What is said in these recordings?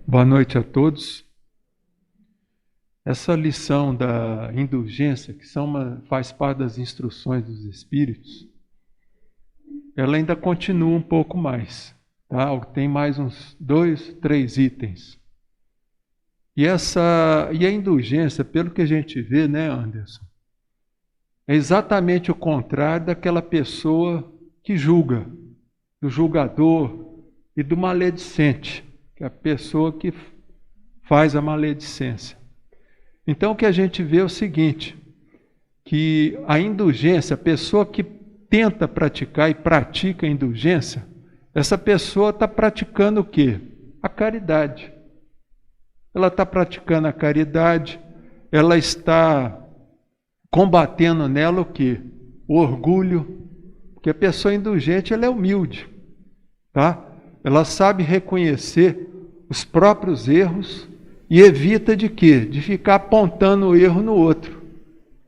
Boa noite a todos. Essa lição da indulgência, que faz parte das instruções dos Espíritos, ela ainda continua um pouco mais. Tá? Tem mais uns 2, 3 itens. E a indulgência, pelo que a gente vê, né, Anderson? É exatamente o contrário daquela pessoa que julga, do julgador e do maledicente, que é a pessoa que faz a maledicência. Então o que a gente vê é o seguinte, que a indulgência, a pessoa que tenta praticar e pratica a indulgência, essa pessoa está praticando o quê? A caridade. Ela está praticando a caridade, ela está combatendo nela o quê? O orgulho, porque a pessoa indulgente ela é humilde, tá? Ela sabe reconhecer os próprios erros e evita de quê? De ficar apontando o erro no outro.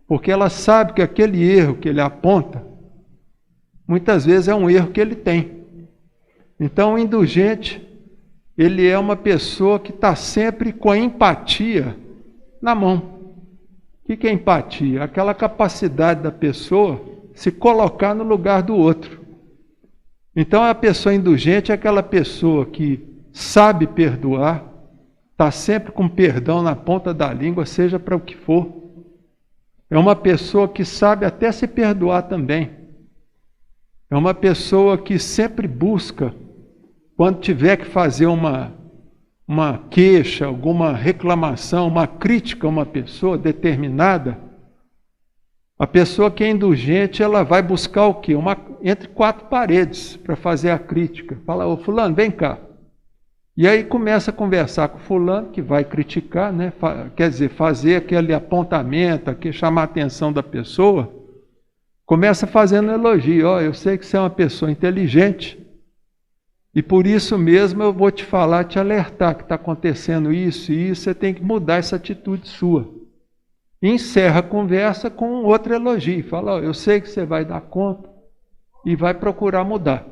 Porque ela sabe que aquele erro que ele aponta, muitas vezes é um erro que ele tem. Então o indulgente, ele é uma pessoa que está sempre com a empatia na mão. O que é empatia? Aquela capacidade da pessoa se colocar no lugar do outro. Então a pessoa indulgente é aquela pessoa que sabe perdoar, está sempre com perdão na ponta da língua, seja para o que for. É uma pessoa que sabe até se perdoar também. É uma pessoa que sempre busca, quando tiver que fazer uma queixa, alguma reclamação, uma crítica a uma pessoa determinada, a pessoa que é indulgente, ela vai buscar o quê? Entre 4 paredes para fazer a crítica. Fala, ô fulano, vem cá. E aí começa a conversar com o fulano, que vai criticar, né? Quer dizer, fazer aquele apontamento, chamar a atenção da pessoa. Começa fazendo elogio. Ó, eu sei que você é uma pessoa inteligente, e por isso mesmo eu vou te falar, te alertar que está acontecendo isso e isso, você tem que mudar essa atitude sua. E encerra a conversa com outro elogio. Fala, ó, eu sei que você vai dar conta e vai procurar mudar.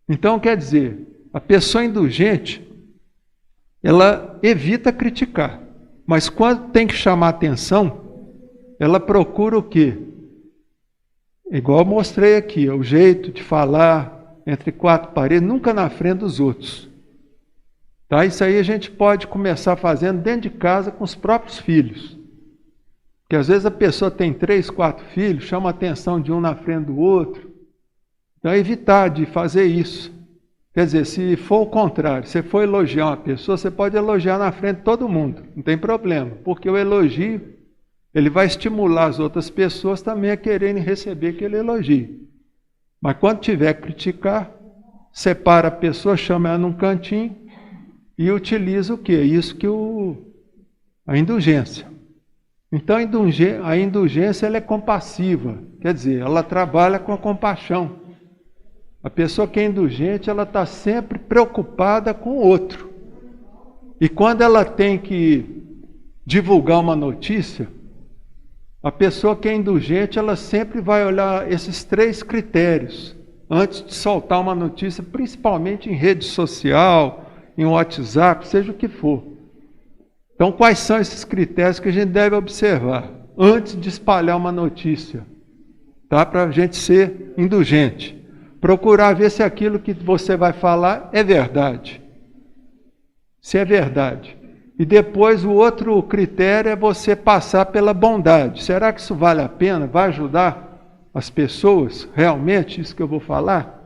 Então, quer dizer, a pessoa indulgente, ela evita criticar. Mas quando tem que chamar atenção, ela procura o quê? Igual eu mostrei aqui, o jeito de falar entre 4 paredes, nunca na frente dos outros. Tá? Isso aí a gente pode começar fazendo dentro de casa com os próprios filhos. Porque às vezes a pessoa tem 3, 4 filhos, chama a atenção de um na frente do outro. Então é evitar de fazer isso. Quer dizer, se for o contrário, se for elogiar uma pessoa, você pode elogiar na frente de todo mundo, não tem problema. Porque o elogio, ele vai estimular as outras pessoas também a quererem receber aquele elogio. Mas quando tiver que criticar, separa a pessoa, chama ela num cantinho e utiliza o quê? Isso que a indulgência. Então a indulgência ela é compassiva, quer dizer, ela trabalha com a compaixão. A pessoa que é indulgente, ela está sempre preocupada com o outro. E quando ela tem que divulgar uma notícia, a pessoa que é indulgente, ela sempre vai olhar esses 3 critérios antes de soltar uma notícia, principalmente em rede social, em WhatsApp, seja o que for. Então, quais são esses critérios que a gente deve observar antes de espalhar uma notícia? Tá? Para a gente ser indulgente. Procurar ver se aquilo que você vai falar é verdade. Se é verdade. E depois o outro critério é você passar pela bondade. Será que isso vale a pena? Vai ajudar as pessoas? Realmente, isso que eu vou falar?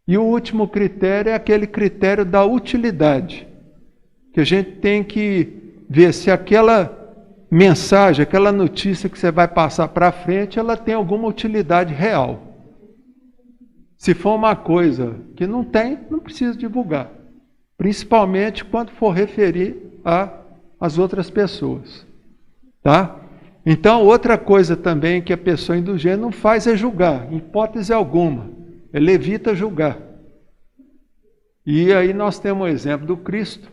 E o último critério é aquele critério da utilidade. Que a gente tem que ver se aquela mensagem, aquela notícia que você vai passar para frente, ela tem alguma utilidade real. Se for uma coisa que não tem, não precisa divulgar. Principalmente quando for referir às outras pessoas. Tá? Então, outra coisa também que a pessoa indulgente não faz é julgar, em hipótese alguma. Ele evita julgar. E aí nós temos o exemplo do Cristo,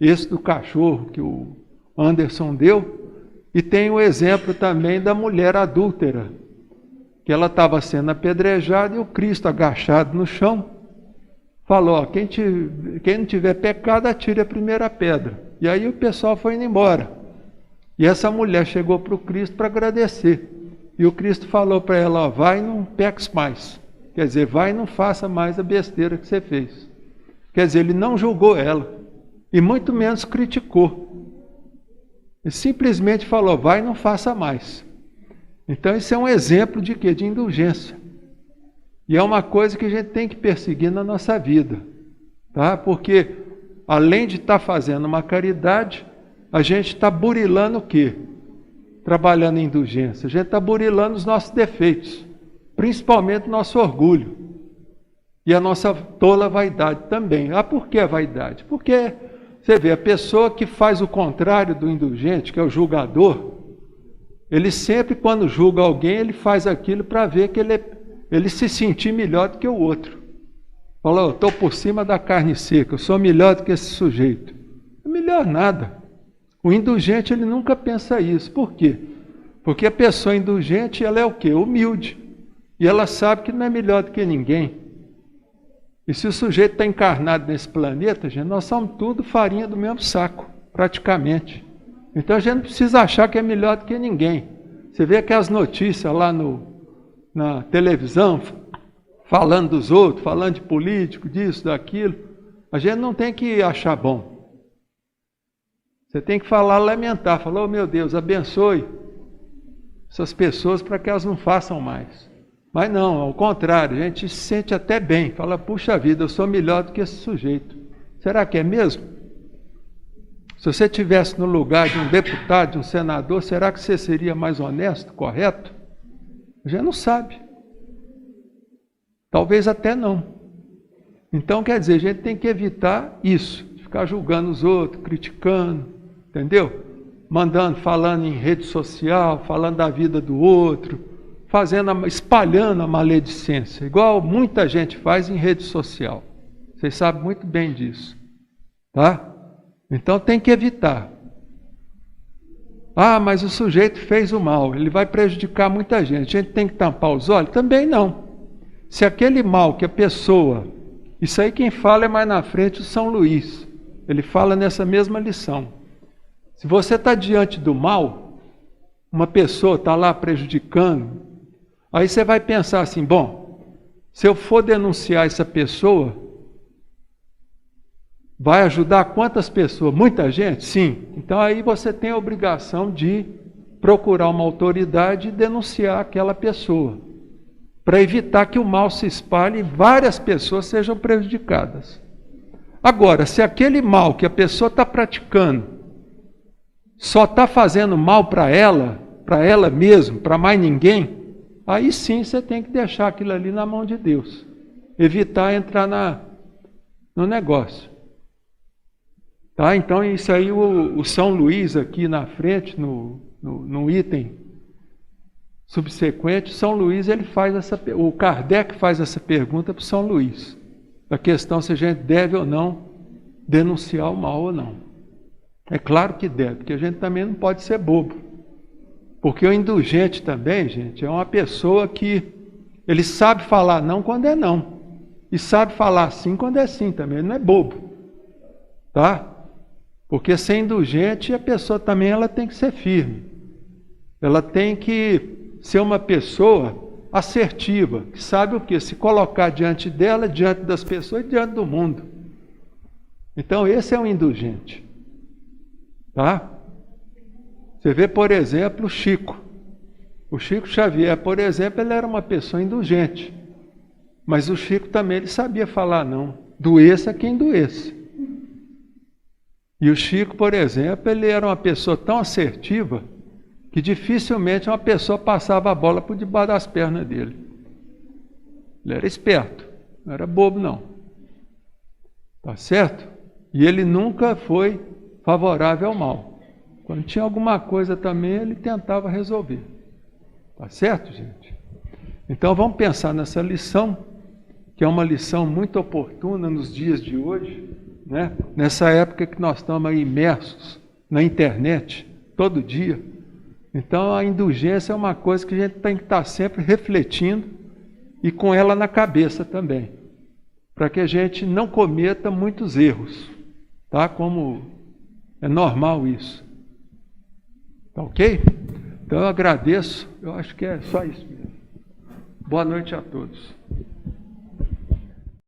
esse do cachorro que o Anderson deu, e tem o exemplo também da mulher adúltera, que ela estava sendo apedrejada e o Cristo agachado no chão, falou, ó, quem não tiver pecado, atire a primeira pedra. E aí o pessoal foi indo embora. E essa mulher chegou para o Cristo para agradecer. E o Cristo falou para ela, ó, vai e não peques mais. Quer dizer, vai e não faça mais a besteira que você fez. Quer dizer, ele não julgou ela. E muito menos criticou. Ele simplesmente falou, vai e não faça mais. Então isso é um exemplo de quê? De indulgência. E é uma coisa que a gente tem que perseguir na nossa vida. Tá? Porque além de estar fazendo uma caridade, a gente está burilando o quê? Trabalhando em indulgência. A gente está burilando os nossos defeitos. Principalmente o nosso orgulho. E a nossa tola vaidade também. Ah, por que a vaidade? Porque, você vê, a pessoa que faz o contrário do indulgente, que é o julgador, ele sempre, quando julga alguém, ele faz aquilo para ver que ele se sentir melhor do que o outro. Fala, eu estou por cima da carne seca, eu sou melhor do que esse sujeito. Não é melhor nada. O indulgente, ele nunca pensa isso. Por quê? Porque a pessoa indulgente, ela é o quê? Humilde. E ela sabe que não é melhor do que ninguém. E se o sujeito está encarnado nesse planeta, gente, nós somos tudo farinha do mesmo saco, praticamente. Então a gente não precisa achar que é melhor do que ninguém. Você vê aquelas notícias lá na televisão, falando dos outros, falando de político, disso, daquilo. A gente não tem que achar bom. Você tem que falar, lamentar, falar, oh meu Deus, abençoe essas pessoas para que elas não façam mais. Mas não, ao contrário, a gente se sente até bem, fala, puxa vida, eu sou melhor do que esse sujeito. Será que é mesmo? Se você estivesse no lugar de um deputado, de um senador, será que você seria mais honesto, correto? A gente não sabe. Talvez até não. Então, quer dizer, a gente tem que evitar isso, ficar julgando os outros, criticando, entendeu? Falando em rede social, falando da vida do outro, espalhando a maledicência, igual muita gente faz em rede social. Vocês sabem muito bem disso, tá? Então tem que evitar. Ah, mas o sujeito fez o mal, ele vai prejudicar muita gente. A gente tem que tampar os olhos? Também não. Se aquele mal que a pessoa... Isso aí quem fala é mais na frente o São Luís. Ele fala nessa mesma lição. Se você está diante do mal, uma pessoa está lá prejudicando, aí você vai pensar assim, bom, se eu for denunciar essa pessoa, vai ajudar quantas pessoas? Muita gente? Sim. Então aí você tem a obrigação de procurar uma autoridade e denunciar aquela pessoa, para evitar que o mal se espalhe e várias pessoas sejam prejudicadas. Agora, se aquele mal que a pessoa está praticando só está fazendo mal para ela mesma, para mais ninguém, aí sim você tem que deixar aquilo ali na mão de Deus. Evitar entrar no negócio. Tá? Então, isso aí, o São Luís aqui na frente, no item subsequente, São Luís, o Kardec faz essa pergunta para o São Luís, da questão se a gente deve ou não denunciar o mal ou não. É claro que deve, porque a gente também não pode ser bobo. Porque o indulgente também, gente, é uma pessoa que ele sabe falar não quando é não. E sabe falar sim quando é sim também, ele não é bobo. Tá? Porque ser indulgente, a pessoa também ela tem que ser firme. Ela tem que ser uma pessoa assertiva, que sabe o quê? Se colocar diante dela, diante das pessoas e diante do mundo. Então esse é um indulgente. Tá? Você vê, por exemplo, o Chico. O Chico Xavier, por exemplo, ele era uma pessoa indulgente. Mas o Chico também ele sabia falar não. Doeça quem doesse. E o Chico, por exemplo, ele era uma pessoa tão assertiva que dificilmente uma pessoa passava a bola por debaixo das pernas dele. Ele era esperto, não era bobo não. Tá certo? E ele nunca foi favorável ao mal. Quando tinha alguma coisa também, ele tentava resolver. Tá certo, gente? Então vamos pensar nessa lição, que é uma lição muito oportuna nos dias de hoje, né? Nessa época que nós estamos aí imersos na internet, todo dia. Então a indulgência é uma coisa que a gente tem que estar sempre refletindo e com ela na cabeça também. para que a gente não cometa muitos erros, tá? Como é normal isso. Tá ok? Então eu agradeço, eu acho que é só isso mesmo. Boa noite a todos.